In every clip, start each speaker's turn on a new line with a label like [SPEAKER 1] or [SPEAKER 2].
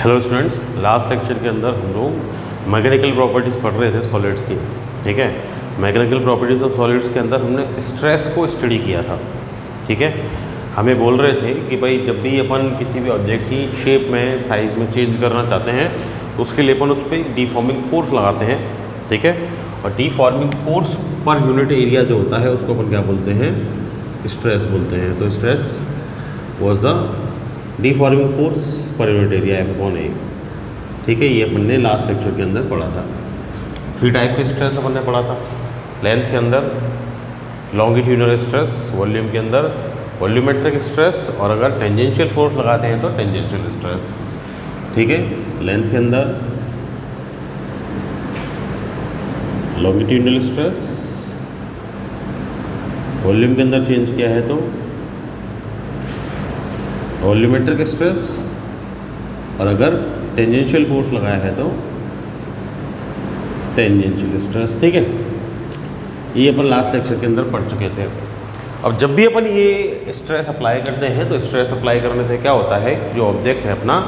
[SPEAKER 1] Hello students, last lecture के अंदर हम लोग मैकेनिकल प्रॉपर्टीज़ पढ़ रहे थे सॉलिड्स की। ठीक है, मैकेनिकल प्रॉपर्टीज़ ऑफ सॉलिड्स के अंदर हमने स्ट्रेस को स्टडी किया था। ठीक है, हमें बोल रहे थे कि भाई जब भी अपन किसी भी ऑब्जेक्ट की शेप में, साइज़ में चेंज करना चाहते हैं तो उसके लिए अपन उस पर डीफॉर्मिंग फोर्स लगाते हैं। ठीक है, और डीफॉर्मिंग फोर्स पर यूनिट एरिया जो होता है उसको अपन क्या बोलते हैं? स्ट्रेस बोलते हैं। तो stress was the deforming force per unit area F/A। ठीक है, ये अपन ने लास्ट लेक्चर के अंदर पढ़ा था। 3 टाइप के स्ट्रेस अपन ने पढ़ा था। लेंथ के अंदर लॉन्गिट्यूडनल स्ट्रेस, वॉल्यूम के अंदर वॉल्यूमेट्रिक स्ट्रेस, और अगर टेंजेंशियल फोर्स लगाते हैं तो टेंजेंशियल स्ट्रेस। ठीक है, लेंथ के अंदर लॉन्गिट्यूडनल स्ट्रेस, वॉल्यूम के अंदर चेंज किया है तो वॉल्यूमेट्रिक स्ट्रेस, और अगर टेंजेंशियल फोर्स लगाया है तो टेंजेंशियल स्ट्रेस। ठीक है, ये अपन लास्ट लेक्चर के अंदर पढ़ चुके थे। अब जब भी अपन ये स्ट्रेस अप्लाई करते हैं तो स्ट्रेस अप्लाई करने से क्या होता है, जो ऑब्जेक्ट है अपना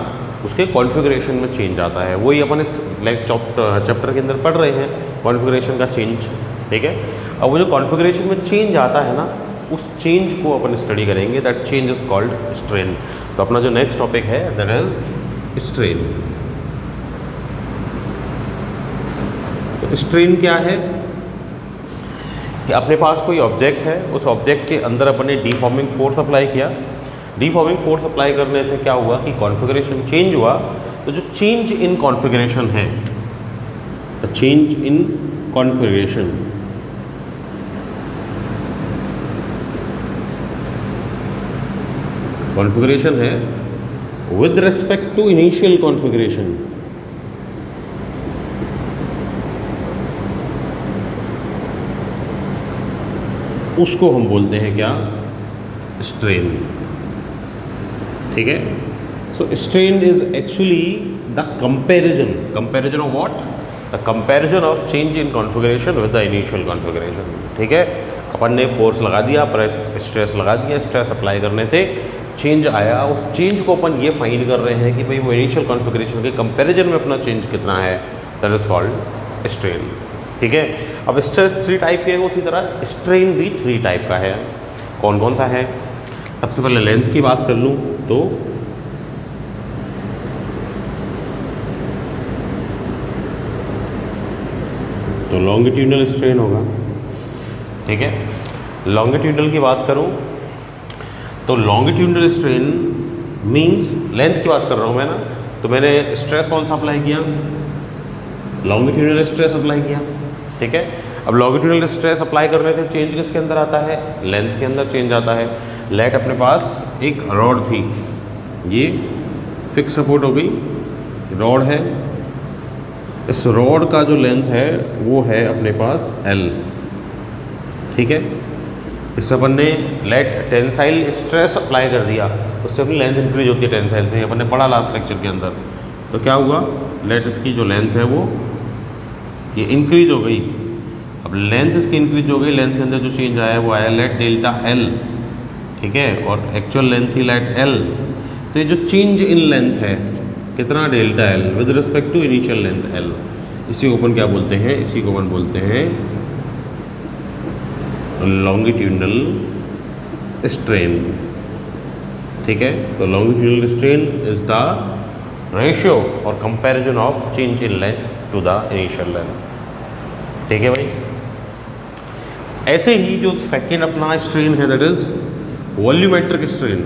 [SPEAKER 1] उसके कॉन्फ़िगरेशन में चेंज आता है। वही अपन इस चैप्टर के अंदर पढ़ रहे हैं, कॉन्फ़िगरेशन का चेंज। ठीक है, अब वो जो कॉन्फ़िगरेशन में चेंज आता है ना, उस चेंज को अपन स्टडी करेंगे। That change is called strain. तो अपना जो नेक्स्ट टॉपिक है दैट इज स्ट्रेन। तो स्ट्रेन क्या है कि अपने पास कोई ऑब्जेक्ट है, उस ऑब्जेक्ट के अंदर अपन ने डीफॉर्मिंग फोर्स अप्लाई किया। डीफॉर्मिंग फोर्स अप्लाई करने से क्या हुआ कि कॉन्फ़िगरेशन चेंज हुआ। तो जो चेंज इन कॉन्फ़िगरेशन है, the change in configuration, configuration है with respect to initial configuration, उसको हम बोलते हैं क्या? स्ट्रेन। ठीक है, so strain is actually the comparison of what? The comparison of change in configuration with the initial configuration. ठीक है, अपन ने फोर्स लगा दिया, स्ट्रेस लगा दिया, स्ट्रेस अप्लाई करने से चेंज आया। उस चेंज को अपन ये फाइंड कर रहे हैं कि भाई वो इनिशियल कॉन्फ़िगरेशन के कंपैरिजन में अपना चेंज कितना है। That is called strain. ठीक है, अब स्ट्रेस 3 टाइप के हैं, उसी तरह स्ट्रेन भी 3 टाइप का है। कौन कौन सा है? सबसे पहले लेंथ की बात कर लूँ तो लॉन्गिट्यूडनल स्ट्रेन होगा। ठीक है, लॉन्गिट्यूडनल की बात करूँ तो लॉन्गिट्यूडनल स्ट्रेन मींस, लेंथ की बात कर रहा हूँ मैं ना, तो मैंने स्ट्रेस कौन सा अप्लाई किया? लॉन्गिट्यूडनल स्ट्रेस अप्लाई किया। ठीक है, अब लॉन्गिट्यूडनल स्ट्रेस अप्लाई करने से चेंज किसके अंदर आता है? लेंथ के अंदर चेंज आता है। लेट अपने पास एक रॉड थी, ये फिक्स सपोर्ट हो गई, रॉड है। इस रॉड का जो लेंथ है वो है अपने पास L। ठीक है, इससे अपन ने लेट टेंसाइल स्ट्रेस अप्लाई कर दिया, उससे अपनी लेंथ इंक्रीज होती है टेंसाइल से, अपन ने पढ़ा लास्ट लेक्चर के अंदर। तो क्या हुआ? लेट इसकी जो लेंथ है वो ये इंक्रीज हो गई। अब लेंथ इसकी इंक्रीज हो गई, लेंथ के अंदर जो चेंज आया वो आया लेट डेल्टा L। ठीक है, और एक्चुअल लेंथ थी लेट L। तो ये जो चेंज इन लेंथ है कितना? Delta L with respect to initial length L। इसी को अपन क्या बोलते हैं? इसी को अपन बोलते हैं लॉन्गिट्यूडनल स्ट्रेन। ठीक है, तो longitudinal strain is the ratio और comparison of change in length to the initial length. ठीक है भाई, ऐसे ही जो सेकेंड अपना स्ट्रेन है that is volumetric strain.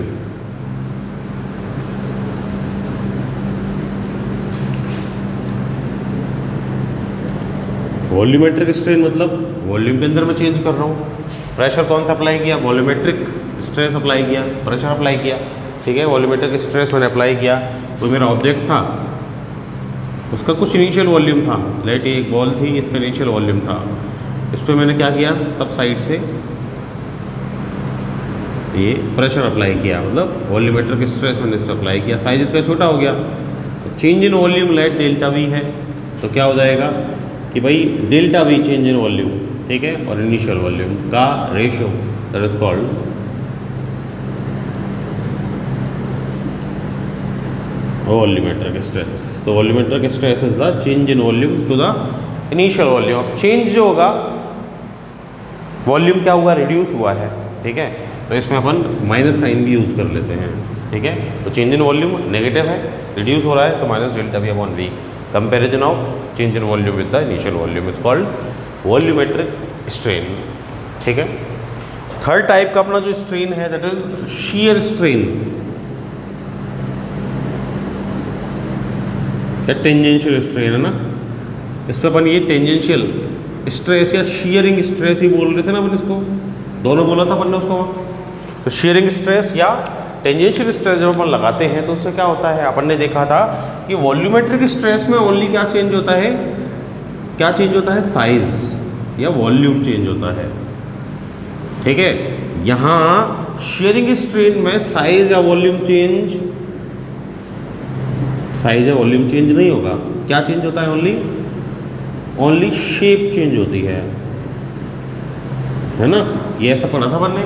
[SPEAKER 1] Volumetric strain मतलब वॉल्यूम के अंदर मैं चेंज कर रहा हूँ। प्रेशर कौन सा अप्लाई किया? वॉल्यूमेट्रिक स्ट्रेस अप्लाई किया, प्रेशर अप्लाई किया। ठीक है, वॉल्यूमेट्रिक स्ट्रेस मैंने अप्लाई किया। तो मेरा ऑब्जेक्ट था, उसका कुछ इनिशियल वॉल्यूम था। लेट ये एक बॉल थी, इसका इनिशियल वॉल्यूम था। इस पर मैंने क्या किया? सब साइड से ये प्रेशर अप्लाई किया, मतलब वॉल्यूमेट्रिक स्ट्रेस मैंने इस पर अप्लाई किया। साइज इसका छोटा हो गया, change in volume let delta V है। तो क्या हो जाएगा कि भाई delta V change in volume, ठीक है, और इनिशियल वॉल्यूम का ratio that is called volumetric stress. तो volumetric stress is the change in volume to the initial volume. Change जो होगा, वॉल्यूम क्या हुआ, रिड्यूस हुआ है, ठीक है, तो इसमें अपन माइनस साइन भी यूज़ कर लेते हैं, ठीक है। तो चेंज इन वॉल्यूम नेगेटिव है, रिड्यूस हो रहा है, तो minus delta V upon V. Comparison of change in volume with the initial volume is called volumetric strain, ठीक है। थर्ड टाइप का अपना जो स्ट्रेन है दैट इज शियर स्ट्रेन या टेंजेंशियल स्ट्रेन, है ना। इस पर अपन ये टेंजेंशियल स्ट्रेस या शियरिंग स्ट्रेस ही बोल रहे थे ना अपन, इसको दोनों बोला था अपन ने उसको। तो शियरिंग स्ट्रेस या टेंजेंशियल स्ट्रेस जब अपन लगाते हैं तो उससे क्या होता है, अपन ने देखा था कि वॉल्यूमेट्रिक स्ट्रेस में ओनली क्या चेंज होता है, क्या चेंज होता है, साइज या वॉल्यूम चेंज होता है, ठीक है। यहाँ शियरिंग स्ट्रेन में साइज या वॉल्यूम चेंज, साइज या वॉल्यूम चेंज नहीं होगा, क्या चेंज होता है, ओनली शेप चेंज होती है ना। ये ऐसा पढ़ा था अपन ने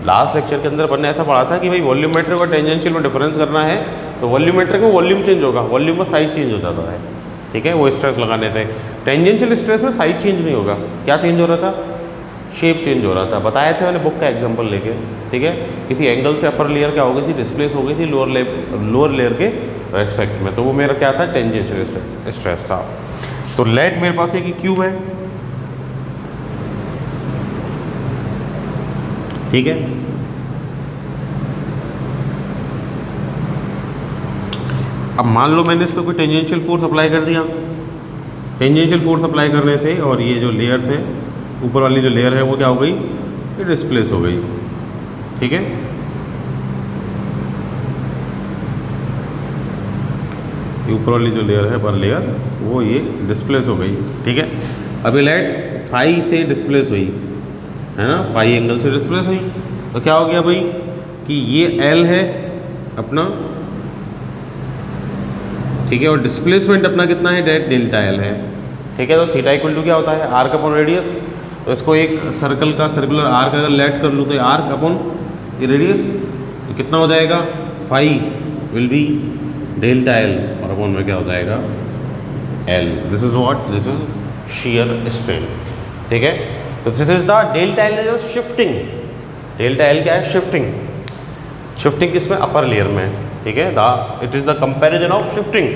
[SPEAKER 1] लास्ट लेक्चर के अंदर, अपन ने ऐसा पढ़ा था कि भाई वॉल्यूमेट्रिक और टेंजेंशियल में डिफरेंस करना है, तो वॉल्यूमेट्रिक में वॉल्यूम चेंज होगा, वॉल्यूम में साइज चेंज हो जाता है, ठीक है, वो स्ट्रेस लगाने से। टेंजेंशियल स्ट्रेस में साइज चेंज नहीं होगा, क्या चेंज हो रहा था, शेप चेंज हो रहा था। बताया था मैंने बुक का एग्जांपल लेके, ठीक है। किसी एंगल से अपर लेयर क्या हो गई थी, डिस्प्लेस हो गई थी लोअर लेयर के रेस्पेक्ट में, तो वो मेरा क्या था, टेंजेंशियल स्ट्रेस था। तो लेट मेरे पास एक क्यूब है, ठीक है। अब मान लो मैंने इस पर कोई टेंजेंशियल फोर्स अप्लाई कर दिया, टेंजेंशियल फोर्स अप्लाई करने से और ये जो लेयर्स है, ऊपर वाली जो लेयर है वो क्या हो गई, ये डिस्प्लेस हो गई, ठीक है। ये ऊपर वाली जो लेयर है, पर लेयर वो ये डिस्प्लेस हो गई, ठीक है। अभी लाइट फाई से डिस्प्लेस हुई, है ना, फाई एंगल से डिस्प्लेस हुई, तो क्या हो गया भाई कि ये एल है अपना, ठीक है, और डिस्प्लेसमेंट अपना कितना है, डेल्टा एल है, ठीक है। तो थीटा इक्वल टू क्या होता है, आर्क अपॉन रेडियस। तो इसको एक सर्कल का सर्कुलर आर्क अगर लेट कर लूँ तो आर्क अपॉन रेडियस, तो कितना हो जाएगा, phi will be delta L, और अपॉन में क्या हो जाएगा, L. This is what, this is shear strain, ठीक है। तो this is the delta L is shifting, delta L क्या है, शिफ्टिंग, शिफ्टिंग किसमें, अपर लेयर में, ठीक है। It is the comparison of shifting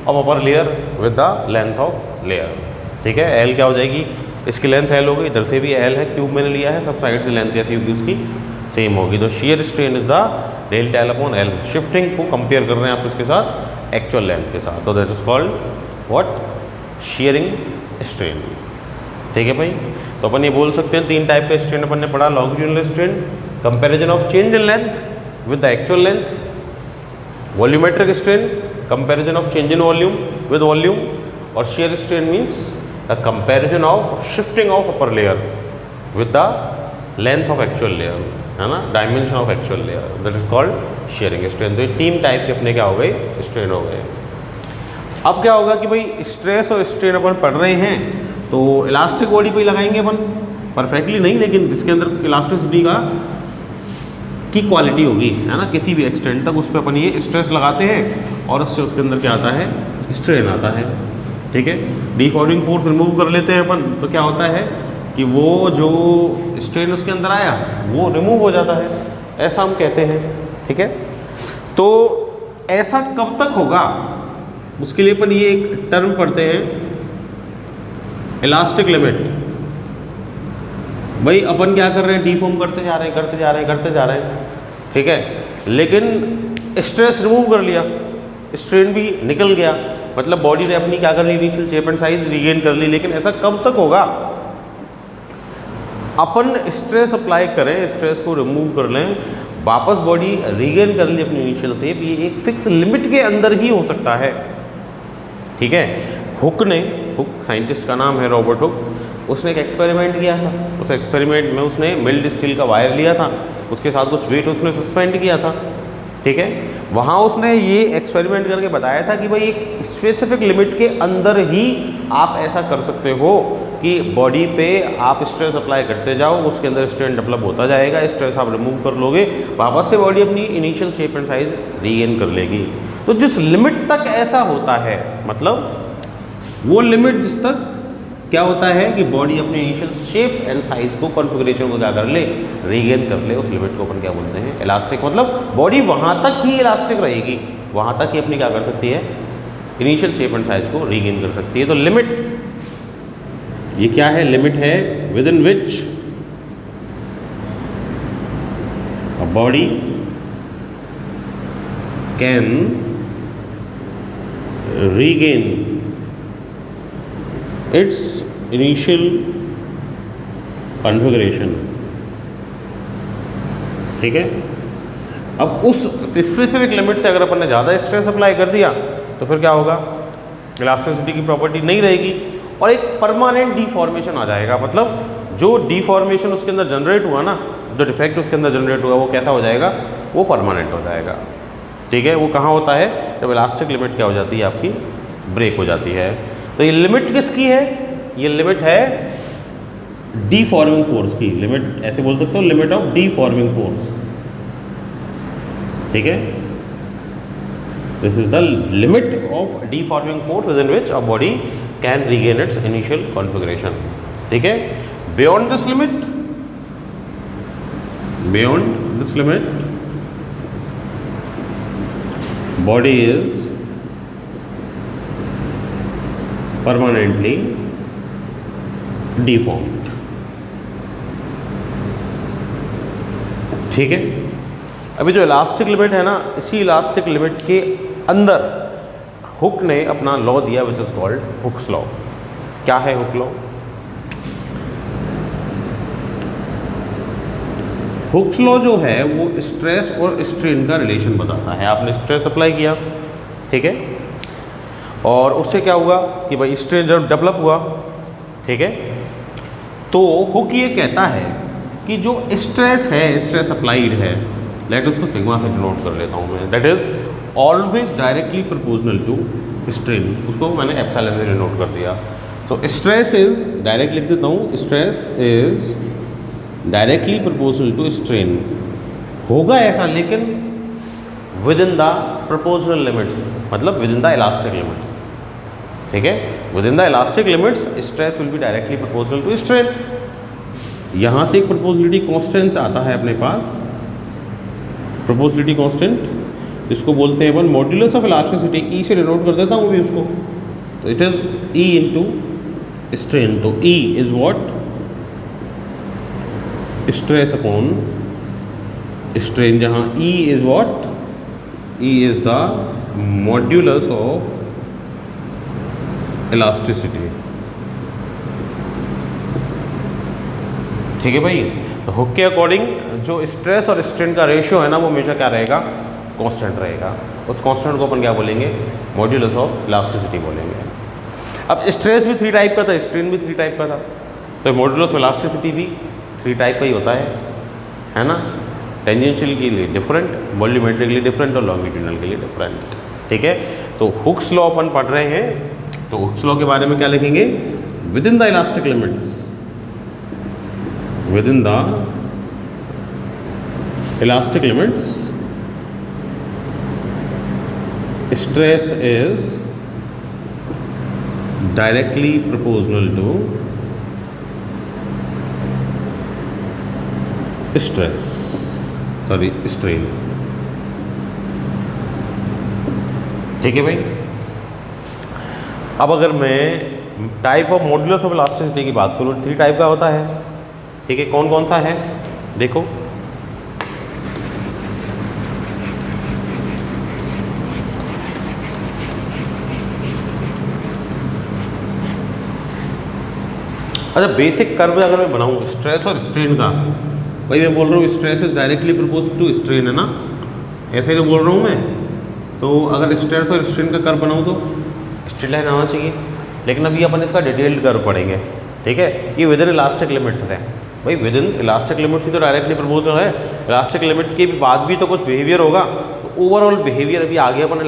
[SPEAKER 1] of upper layer with the length of layer, ठीक है। एल क्या हो जाएगी, इसकी लेंथ एल होगी, इधर से भी एल है, क्यूब मैंने लिया है, सब साइड से लेंथ क्या थी उसकी सेम होगी। तो shear strain is the delta L upon L, shifting को कंपेयर कर रहे हैं आप इसके साथ एक्चुअल लेंथ के साथ, तो that is called what, shearing strain, ठीक है भाई। तो अपन ये बोल सकते हैं तीन टाइप का स्ट्रेन अपन ने पढ़ा, longitudinal strain, comparison of change in length with the actual length, volumetric strain, comparison of change in volume with volume, और shear strain means the comparison of shifting of upper layer with the length of actual layer, है ना, dimension of actual layer, that is called shearing strain. तो ये तीन type के अपने क्या हो गए, स्ट्रेन हो गए। अब क्या होगा कि भाई स्ट्रेस और स्ट्रेन अपन पढ़ रहे हैं, तो इलास्टिक बॉडी पे ही लगाएंगे अपन, परफेक्टली नहीं, लेकिन जिसके अंदर इलास्टिसिटी की क्वालिटी होगी, है ना, किसी भी एक्सटेंट तक उस पर अपन ये स्ट्रेस लगाते हैं और उससे उसके अंदर क्या आता है, स्ट्रेन आता है, ठीक है। डिफॉर्मिंग फोर्स रिमूव कर लेते हैं अपन, तो क्या होता है कि वो जो स्ट्रेन उसके अंदर आया वो रिमूव हो जाता है, ऐसा हम कहते हैं, ठीक है। तो ऐसा कब तक होगा, उसके लिए अपन ये एक टर्म पढ़ते हैं, इलास्टिक लिमिट। भाई अपन क्या कर रहे हैं, डिफॉर्म करते जा रहे हैं, करते जा रहे हैं, करते जा रहे हैं, ठीक है, लेकिन स्ट्रेस रिमूव कर लिया, स्ट्रेन भी निकल गया, मतलब बॉडी ने अपनी क्या कर ली, initial shape and size regain कर ली। लेकिन ऐसा कब तक होगा, अपन स्ट्रेस अप्लाई करें, स्ट्रेस को रिमूव कर लें, वापस बॉडी रीगेन कर ली अपनी इनिशियल शेप, ये एक फिक्स लिमिट के अंदर ही हो सकता है, ठीक है। हुक साइंटिस्ट का नाम है रॉबर्ट हुक, उसने एक एक्सपेरिमेंट किया था, उस एक्सपेरिमेंट में उसने मिल्ड स्टील का वायर लिया था, उसके साथ कुछ वेट उसने सस्पेंड किया था, ठीक है। वहाँ उसने ये एक्सपेरिमेंट करके बताया था कि भाई एक स्पेसिफिक लिमिट के अंदर ही आप ऐसा कर सकते हो कि बॉडी पे आप स्ट्रेस अप्लाई करते जाओ, उसके अंदर स्ट्रेन डेवलप होता जाएगा, स्ट्रेस आप रिमूव कर लोगे, वापस से बॉडी अपनी initial shape and size regain कर लेगी। तो जिस लिमिट तक ऐसा होता है, मतलब वो लिमिट जिस तक क्या होता है कि बॉडी अपने इनिशियल शेप एंड साइज को, कॉन्फ़िगरेशन को क्या कर ले, रीगेन कर ले, उस लिमिट को अपन क्या बोलते हैं, इलास्टिक। मतलब बॉडी वहाँ तक ही इलास्टिक रहेगी, वहाँ तक ही अपनी क्या कर सकती है, इनिशियल शेप एंड साइज को रीगेन कर सकती है। तो लिमिट, ये क्या है, लिमिट है within which a body can regain its initial configuration. ठीक है। अब उस स्पेसिफिक लिमिट से अगर अपन ने ज़्यादा स्ट्रेस अप्लाई कर दिया तो फिर क्या होगा, इलास्टिसिटी की प्रॉपर्टी नहीं रहेगी और एक परमानेंट डिफॉर्मेशन आ जाएगा। मतलब जो डिफॉर्मेशन उसके अंदर जनरेट हुआ ना, जो डिफेक्ट उसके अंदर जनरेट हुआ, वो कैसा हो जाएगा, वो परमानेंट हो जाएगा। ठीक है। वो कहाँ होता है, जब इलास्टिक लिमिट क्या हो जाती है, आपकी ब्रेक हो जाती है। तो ये लिमिट किसकी है, ये लिमिट है डीफॉर्मिंग फोर्स की। लिमिट ऐसे बोल सकते हो, लिमिट ऑफ डीफॉर्मिंग फोर्स। ठीक है। This is the limit of deforming force within which a body can regain its initial configuration. ठीक है। Beyond this limit, beyond this limit body is permanently deformed. ठीक है। अभी जो elastic limit है ना, इसी इलास्टिक लिमिट के अंदर हुक ने अपना लॉ दिया which is called Hooke's law. क्या है हुक लॉ? हुक्स लॉ जो है वो स्ट्रेस और स्ट्रेन का रिलेशन बताता है। आपने स्ट्रेस अप्लाई किया, ठीक है, और उससे क्या हुआ कि भाई स्ट्रेन जब डेवलप हुआ, ठीक है, तो हुक ये कहता है कि जो स्ट्रेस है, स्ट्रेस अप्लाइड है, लेट उसको सिग्मा से डिनोट कर लेता हूँ मैं, that is always directly proportional to strain. उसको मैंने एप्सिलॉन से डिनोट कर दिया। सो स्ट्रेस इज, डायरेक्ट लिख देता हूँ, stress is directly proportional to strain. होगा ऐसा लेकिन within the proportional limits, मतलब within the elastic limits. ठीक है। Within the elastic limits stress will be directly proportional to strain. यहाँ से एक प्रोपोर्शनलिटी कांस्टेंट आता है अपने पास, प्रोपोर्शनलिटी कांस्टेंट, इसको बोलते हैं अपन मॉड्यूलस ऑफ इलास्टिसिटी। ई से डिनोट कर देता हूँ अभी उसको, तो it is E into strain. तो E is what, stress upon strain, जहाँ E is what, E is the modulus of elasticity. ठीक है भाई। तो हुक के अकॉर्डिंग जो स्ट्रेस और स्ट्रेन का रेशियो है ना, वो हमेशा क्या रहेगा, कांस्टेंट रहेगा। उस कांस्टेंट को अपन क्या बोलेंगे, मॉड्यूलस ऑफ इलास्टिसिटी बोलेंगे। अब स्ट्रेस भी 3 टाइप का था, स्ट्रेन भी 3 टाइप का था, तो मॉड्यूलस ऑफ इलास्टिसिटी भी 3 टाइप का ही होता है ना। टेंजेंशियल के लिए डिफरेंट, वॉल्यूमेट्रिक के लिए डिफरेंट और लॉन्गिट्यूडनल के लिए डिफरेंट। ठीक है। तो हुक्स लॉ अपन पढ़ रहे हैं, तो हुक्स लॉ के बारे में क्या लिखेंगे, within the elastic limits, within the elastic limits stress is directly proportional to stress, sorry strain. ठीक है भाई। अब अगर मैं type of modulus of elasticity की बात करूँ, 3 टाइप का होता है। ठीक है। कौन कौन सा है, देखो, अच्छा बेसिक कर्व अगर मैं बनाऊँ स्ट्रेस और स्ट्रेन का, भाई मैं बोल रहा हूँ stress is directly proportional to strain, है ना, ऐसे ही तो बोल रहा हूँ मैं। तो अगर स्ट्रेस और स्ट्रेन का कर्व बनाऊँ तो स्ट्रेट लाइन आना चाहिए, लेकिन अभी अपन इसका डिटेल्ड कर्व पढ़ेंगे। ठीक है। ये विद इन इलास्टिक लिमिट है, भाई विद इन इलास्टिक लिमिट की तो डायरेक्टली प्रोपोर्शनल है, इलास्टिक लिमिट के बाद भी तो कुछ बिहेवियर होगा, तो ओवरऑल बिहेवियर अभी आगे अपन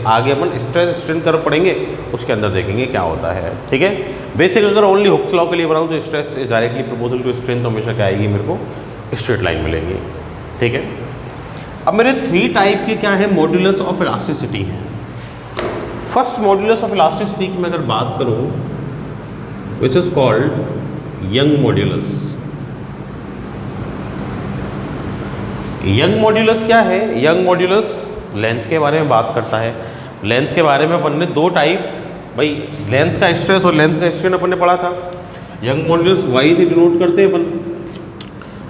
[SPEAKER 1] आगे अपन स्ट्रेस स्ट्रेन कर्व पढ़ेंगे, उसके अंदर देखेंगे क्या होता है। ठीक है, बेसिक अगर ओनली हुक्स लॉ के लिए बनाऊँ तो stress is directly proportional to strain, तो हमेशा क्या आएगी, मेरे को स्ट्रेट लाइन मिलेगी। ठीक है, अब मेरे 3 टाइप के क्या है मॉड्यूलस ऑफ इलास्टिसिटी हैं। फर्स्ट मॉड्यूलस ऑफ इलास्टिसिटी की मैं अगर बात करूँ, which is called young modulus. Young modulus क्या है? यंग मॉड्यूलस लेंथ के बारे में बात करता है। लेंथ के बारे में अपन ने 2 टाइप, भाई लेंथ का स्ट्रेस और लेंथ का स्ट्रेन अपन ने पढ़ा था। यंग मॉड्यूलस वाई से डिनोट करते हैं अपन।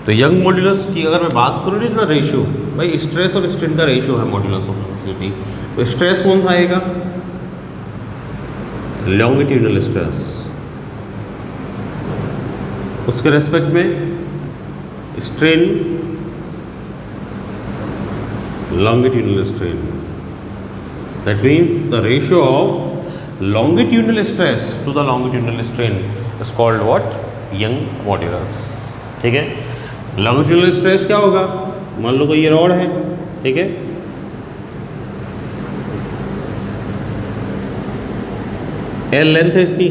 [SPEAKER 1] तो यंग मॉड्यूलस की अगर मैं बात करूँ ना, रेशियो, भाई स्ट्रेस और स्ट्रेन का रेशियो है मॉड्यूलस ऑफ इलास्टिसिटी। तो स्ट्रेस कौन सा आएगा? Longitudinal stress. उसके रेस्पेक्ट में strain longitudinal strain. That means the ratio of longitudinal stress to the longitudinal strain is called what? Young modulus. ठीक है, longitudinal stress क्या होगा? मान लो कोई ये रॉड है, ठीक है, L लेंथ है इसकी,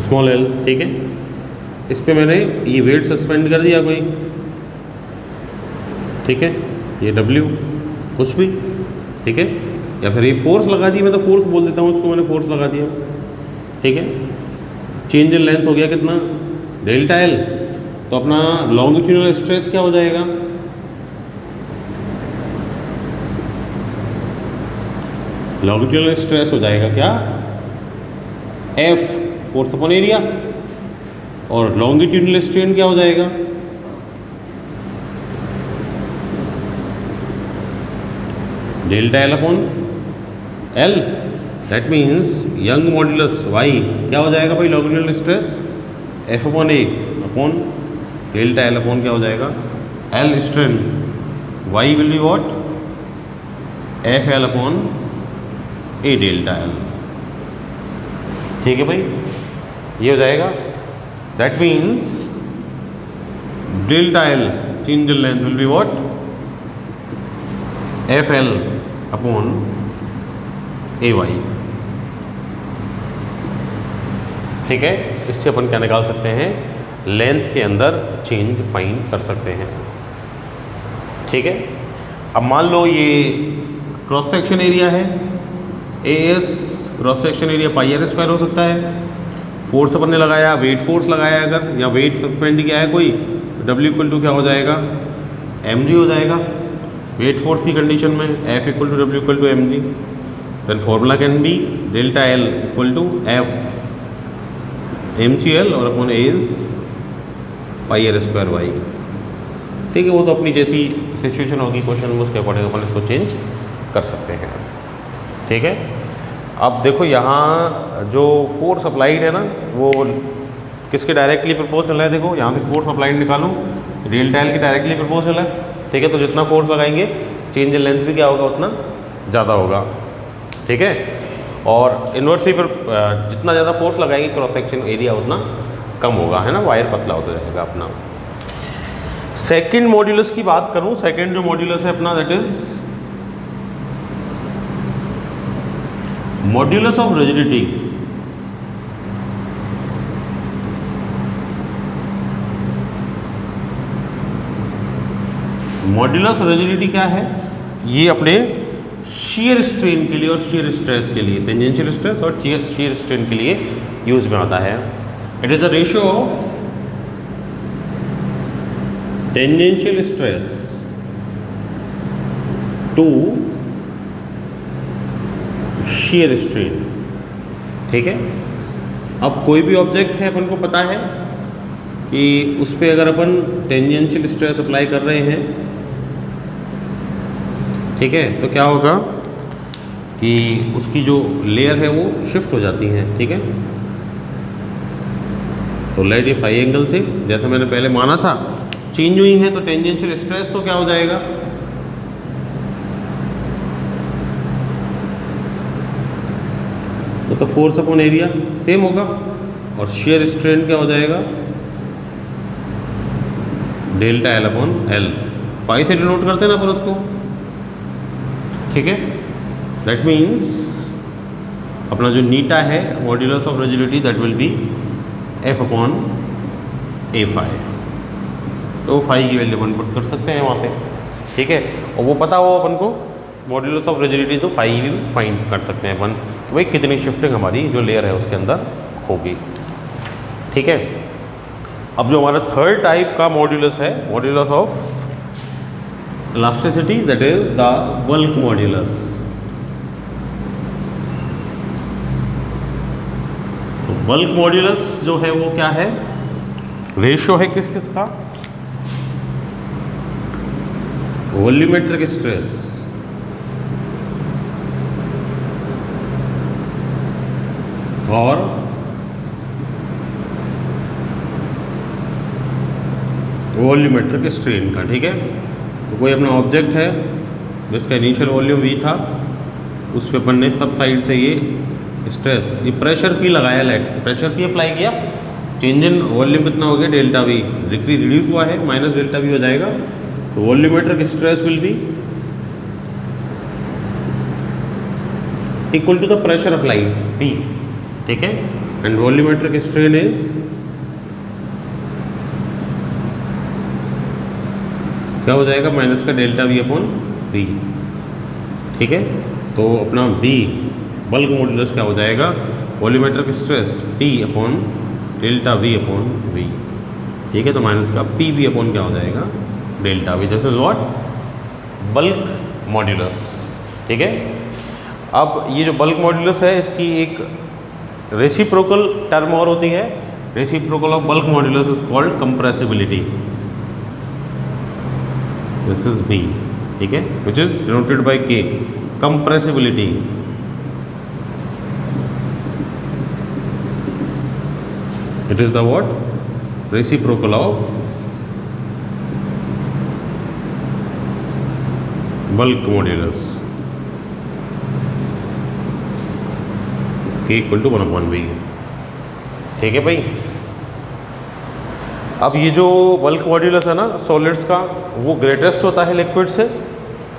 [SPEAKER 1] स्मॉल l, ठीक है, इस पे मैंने ये वेट सस्पेंड कर दिया कोई, ठीक है, ये W कुछ भी, ठीक है, या फिर ये फोर्स लगा दी, मैं तो फोर्स बोल देता हूँ इसको, मैंने फोर्स लगा दिया, ठीक है, चेंज इन लेंथ हो गया कितना? Delta L। तो अपना लॉन्गिट्यूडनल स्ट्रेस क्या हो जाएगा? लॉन्गिट्यूडनल स्ट्रेस हो जाएगा क्या? F फोर्स अपॉन एरिया, और लॉन्गिट्यूडनल स्ट्रेन क्या हो जाएगा? Delta L upon L। That means young modulus Y क्या हो जाएगा भाई? Longitudinal stress F upon A upon delta L upon क्या हो जाएगा? L strain. Y will be what? FL upon A delta L। ठीक है भाई, ये हो जाएगा। That means delta L change in length will be what? FL upon AY। ठीक है, इससे अपन क्या निकाल सकते हैं? लेंथ के अंदर चेंज फाइंड कर सकते हैं। ठीक है, अब मान लो ये क्रॉस सेक्शन एरिया है, AS cross section area πr² हो सकता है। फोर्स अपन ने लगाया, वेट फोर्स लगाया अगर, या वेट सस्पेंड किया है कोई, W इक्वल टू क्या हो जाएगा? mg हो जाएगा। वेट फोर्स की कंडीशन में F equal to W equal to mg, then formula can be delta L equal to F mgl और अपॉन एज πr²y। ठीक है, वो तो अपनी जैसी सिचुएशन होगी क्वेश्चन में, उसके अकॉर्डिंग अपन इसको चेंज कर सकते हैं। ठीक है, अब देखो यहाँ जो फोर्स अप्लाइड है ना, वो किसके डायरेक्टली प्रोपोर्शनल है? देखो यहाँ से फोर्स अप्लाइड निकालो, डेल्टा L की डायरेक्टली प्रोपोर्शनल है। ठीक है, तो जितना फोर्स लगाएंगे चेंज इन लेंथ भी क्या होगा? उतना ज़्यादा होगा। ठीक है, और इन्वर्सली पर जितना ज़्यादा फोर्स लगाएंगे क्रॉस सेक्शन एरिया उतना कम होगा, है ना, वायर पतला होता जाएगा अपना। सेकंड मॉड्यूलस की बात करूं, सेकंड जो मॉड्यूलस है अपना, that is modulus of rigidity. Modulus of rigidity क्या है? ये अपने शीयर स्ट्रेन के लिए और शीयर स्ट्रेस के लिए, टेंजेंशियल स्ट्रेस और शीयर स्ट्रेन के लिए यूज में आता है। It is the ratio of tangential stress to shear strain. ठीक है, अब कोई भी ऑब्जेक्ट है, अपन को पता है कि उस पर अगर अपन टेंजेंशियल स्ट्रेस अप्लाई कर रहे हैं, ठीक है, तो क्या होगा कि उसकी जो लेयर है वो शिफ्ट हो जाती है। ठीक है, तो लेट इफ हाई एंगल से, जैसा मैंने पहले माना था, चेंज हुई है, तो टेंजेंशियल स्ट्रेस तो क्या हो जाएगा? तो फोर्स अपॉन एरिया सेम होगा। और shear strain क्या हो जाएगा, delta L upon L, phi से डिनोट करते हैं ना अपन उसको, ठीक है। दैट मीन्स अपना जो नीटा है modulus of rigidity that will be F upon A phi, तो फाई की वैल्यू अपन पुट कर सकते हैं वहाँ पे, ठीक है। और वो पता हो अपन को मॉड्यूलस ऑफ रिजिडिटी, तो फाई भी फाइंड कर सकते हैं अपन कि भाई कितनी शिफ्टिंग हमारी जो लेयर है उसके अंदर होगी, ठीक है। अब जो हमारा थर्ड टाइप का मॉड्यूलस है, modulus of elasticity, that is the bulk modulus. तो बल्क मॉड्यूलस जो है वो क्या है, रेशियो है किस किस का, वॉल्यूमेट्रिक स्ट्रेस और वॉल्यूमेट्रिक स्ट्रेन का, ठीक है। तो कोई अपना ऑब्जेक्ट है जिसका इनिशियल वॉल्यूम V था, उस पे अपन ने सब साइड से ये स्ट्रेस, ये प्रेशर P लगाया, लेट प्रेशर P अप्लाई किया, चेंज इन वॉल्यूम कितना हो गया, डेल्टा V रिड्यूस हुआ है, माइनस डेल्टा V हो जाएगा। तो volumetric stress will be equal to the pressure applied P, ठीक है। एंड वॉल्यूमेट्रिक स्ट्रेन इज क्या हो जाएगा, माइनस का डेल्टा V अपॉन V, ठीक है। तो अपना V बल्क मॉड्यूलस क्या हो जाएगा, volumetric stress P upon delta V upon V, ठीक है। तो माइनस का PV अपॉन क्या हो जाएगा, delta V। This is what, bulk modulus, ठीक है। अब ये जो बल्क मॉड्यूलस है इसकी एक रेसिप्रोकल टर्म और होती है, reciprocal of bulk modulus is called compressibility, this is B, ठीक है, which is denoted by K, compressibility. It is the what, reciprocal of bulk modulus, K equal to 1/V, ठीक है भाई। अब ये जो बल्क मॉड्यूलस है ना सॉलिड्स का, वो ग्रेटेस्ट होता है लिक्विड से,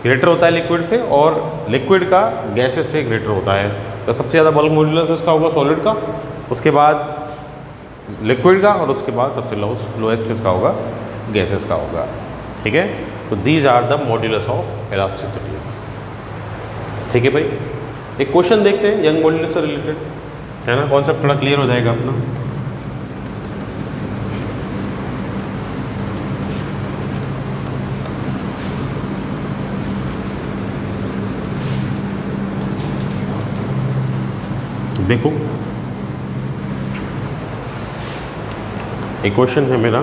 [SPEAKER 1] ग्रेटर होता है लिक्विड से, और लिक्विड का गैसेस से ग्रेटर होता है। तो सबसे ज़्यादा बल्क मॉड्यूलस किसका होगा, सॉलिड का, उसके बाद लिक्विड का, और उसके बाद सबसे लोएस्ट किसका होगा, गैसेस का होगा, ठीक है। तो these are the modulus of elasticities, ठीक है भाई। एक क्वेश्चन देखते हैं यंग मॉड्यूलस से रिलेटेड, है ना, कॉन्सेप्ट थोड़ा क्लियर हो जाएगा अपना। देखो एक क्वेश्चन है मेरा,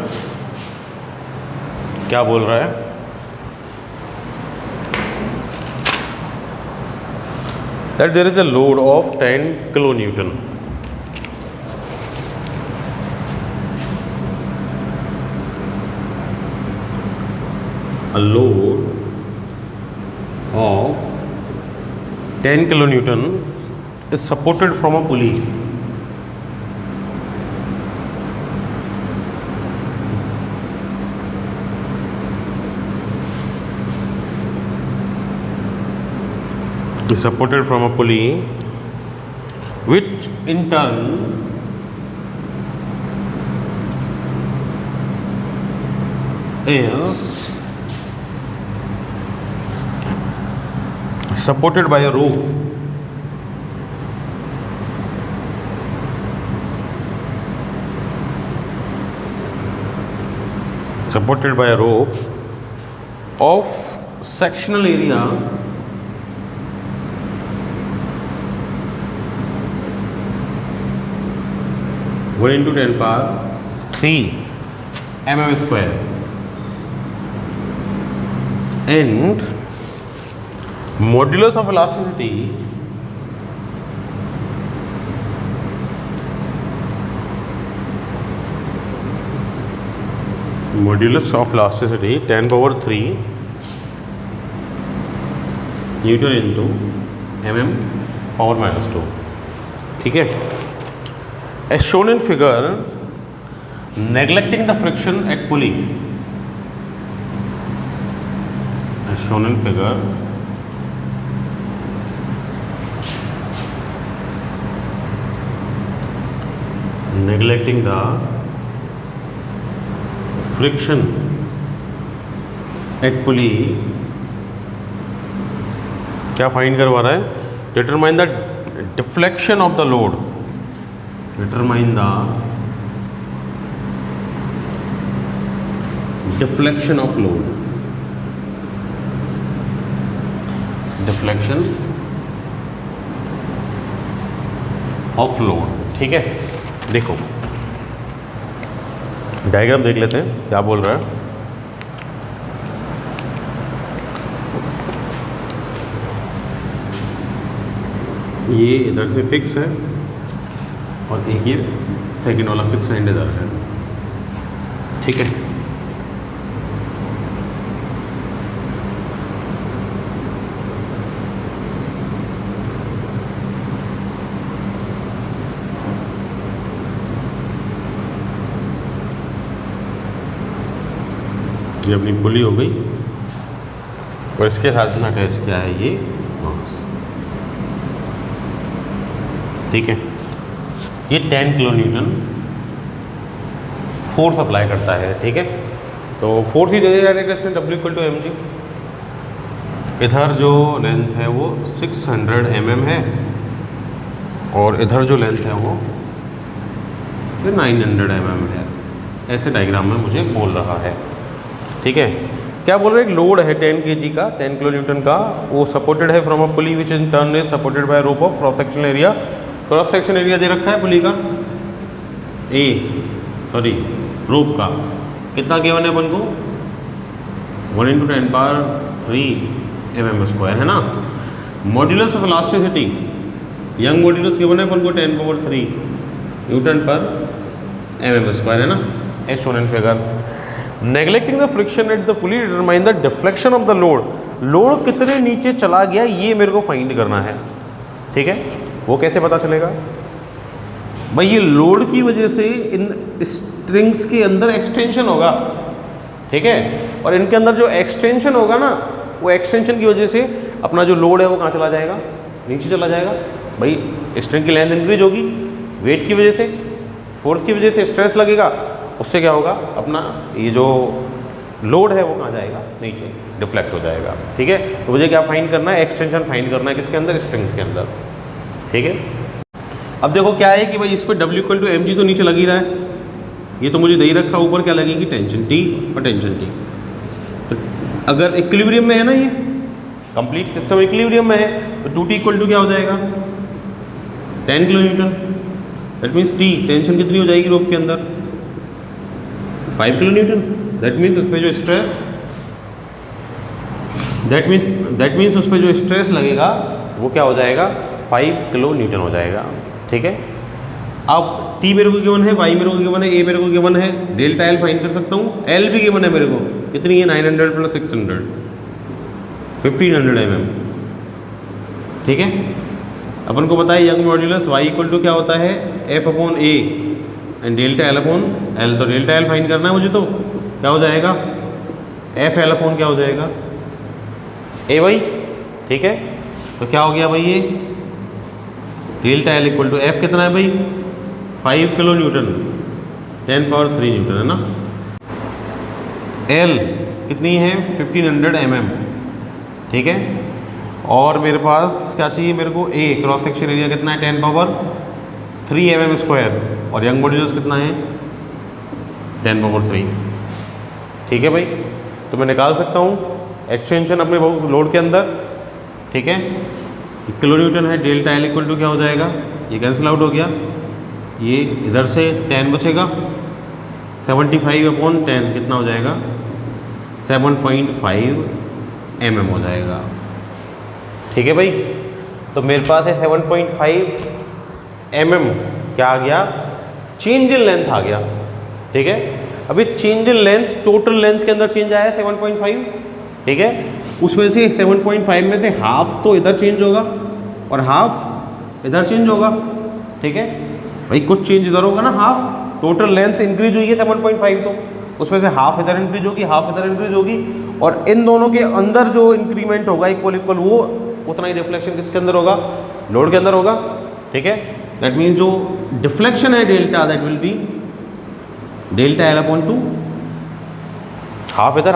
[SPEAKER 1] क्या बोल रहा है, that there is a load of 10 kilo newton, a load of 10 kilonewton is supported from a pulley is supported from a pulley which in turn is supported by a rope of sectional area one into 10 power 3 mm square, and modulus of elasticity modulus of elasticity 10 power 3 newton into mm power -2, ठीक है। As shown in figure, neglecting the friction at pulley, as shown in figure, neglecting the friction at pulley, क्या find करवा रहा है? Determine the deflection of the load, determine the deflection of load, deflection of load. ठीक है, देखो diagram देख लेते हैं क्या बोल रहा है। ये इधर से फिक्स है और एक ये सेकंड वाला फिक्स एंड इधर है। ठीक है, ये अपनी पुली हो गई और इसके साथ में अटैच किया है ये मास। ठीक है, ये 10 किलो न्यूटन फोर्स अप्लाई करता है। ठीक है, तो फोर्स ही दे दिया जाएगा इसमें W=mg। इधर जो लेंथ है वो 600 mm है और इधर जो लेंथ है वो 900 mm है। ऐसे डायग्राम में मुझे बोल रहा है। ठीक है, क्या बोल रहे हैं? एक लोड है 10 kg का, 10 किलो न्यूटन का, वो सपोर्टेड है from a pulley which in turn is supported by rope of cross section area. Cross section area दे रखा है पुली का रोप का कितना गिवन है अपन को? 1 × 10³ mm² है ना। Modulus of elasticity, Young modulus given है अपन को 10³ न्यूटन पर mm² है ना, as shown in figure. Neglecting the friction at the pulley, determine the deflection of the load. Load कितने नीचे चला गया ये मेरे को फाइंड करना है। ठीक है, वो कैसे पता चलेगा भाई? ये लोड की वजह से इन स्ट्रिंग्स के अंदर एक्सटेंशन होगा। ठीक है, और इनके अंदर जो एक्सटेंशन होगा ना, वो एक्सटेंशन की वजह से अपना जो लोड है वो कहाँ चला जाएगा? नीचे चला जाएगा। भाई स्ट्रिंग की लेंथ इंक्रीज होगी, वेट की वजह से, फोर्स की वजह से स्ट्रेस लगेगा, उससे क्या होगा? अपना ये जो लोड है वो कहाँ जाएगा? नीचे डिफ्लेक्ट हो जाएगा। ठीक है, तो मुझे क्या फाइंड करना है? एक्सटेंशन फाइंड करना है। किसके अंदर? स्ट्रिंग्स के अंदर। ठीक है, अब देखो क्या है कि भाई इस पर W=mg तो नीचे लग ही रहा है, ये तो मुझे दे ही रखा, ऊपर क्या लगेगी? टेंशन T और टेंशन T। तो अगर इक्विलिब्रियम में है ना, ये कंप्लीट सिस्टम इक्विलिब्रियम में है, तो 2T = क्या हो जाएगा? 10 kilo Newton. That means T tension कितनी हो जाएगी रोप के अंदर? 5 किलो न्यूटन। दैट मीन्स उस पर जो स्ट्रेस दैट मीन्स उस पर जो स्ट्रेस लगेगा वो क्या हो जाएगा? 5 किलो न्यूटन हो जाएगा। ठीक है, अब T मेरे को गिवन है, Y मेरे को गिवन है, A मेरे को गिवन है, डेल्टा L फाइंड कर सकता हूँ। L भी गिवन है मेरे को, कितनी है? 900 + 600 1500 mm। ठीक है, अपन को पता है यंग मॉड्यूलस Y क्या होता है? F/A and delta L/L। तो डेल्टा L फाइंड करना है मुझे, तो क्या हो जाएगा? F/L/ क्या हो जाएगा? AY। ठीक है, तो क्या हो गया भाई? ये डेल्टा L = F कितना है भाई? 5 किलो न्यूटन 10³ न्यूटन है ना। L कितनी है? 1500 mm। ठीक है, और मेरे पास क्या चाहिए मेरे को? A क्रॉस सेक्शन एरिया कितना है? 10³ mm²। और यंग मॉड्यूलस कितना है? 10³ ठीक है भाई, तो मैं निकाल सकता हूँ एक्सटेंशन अपने लोड के अंदर। ठीक है, किलो न्यूटन है, डेल्टा L = क्या हो जाएगा? ये कैंसिल आउट हो गया, ये इधर से 10 बचेगा, 75/10 कितना हो जाएगा? 7.5 mm हो जाएगा। ठीक है भाई, तो मेरे पास है 7.5 mm। क्या आ गया? चेंज इन लेंथ आ गया। ठीक है, अभी change in length, total length के अंदर चेंज आया 7.5। ठीक है, उसमें से 7.5 में से हाफ तो इधर चेंज होगा और हाफ इधर चेंज होगा। ठीक है, भाई कुछ चेंज इधर होगा ना, हाफ। टोटल लेंथ इंक्रीज हुई है 7.5, तो उसमें से हाफ इधर इंक्रीज होगी, हाफ इधर इंक्रीज होगी, और इन दोनों के अंदर जो इंक्रीमेंट होगा इक्वल इक्वल, वो उतना ही डिफ्लेक्शन किसके अंदर होगा, लोड के अंदर होगा। ठीक है, दैट मीन्स जो डिफ्लेक्शन है delta, that will be delta L upon 2, half इधर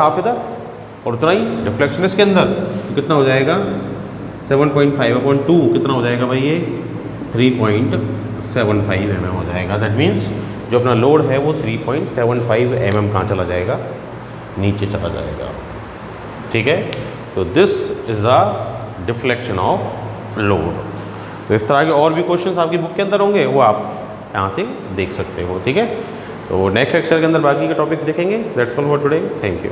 [SPEAKER 1] और उतना ही डिफ्लेक्शन इसके अंदर, तो कितना हो जाएगा 7.5 अपॉन 2, कितना हो जाएगा भाई ये 3.75 mm हो जाएगा। दैट मीन्स जो अपना लोड है वो 3.75 mm कहाँ चला जाएगा, नीचे चला जाएगा। ठीक है, तो this is the deflection of load. तो इस तरह के और भी क्वेश्चंस आपकी बुक के अंदर होंगे, वो आप यहाँ से देख सकते हो। ठीक है, तो नेक्स्ट लेक्चर के अंदर बाकी के टॉपिक्स देखेंगे। That's all for today, thank you.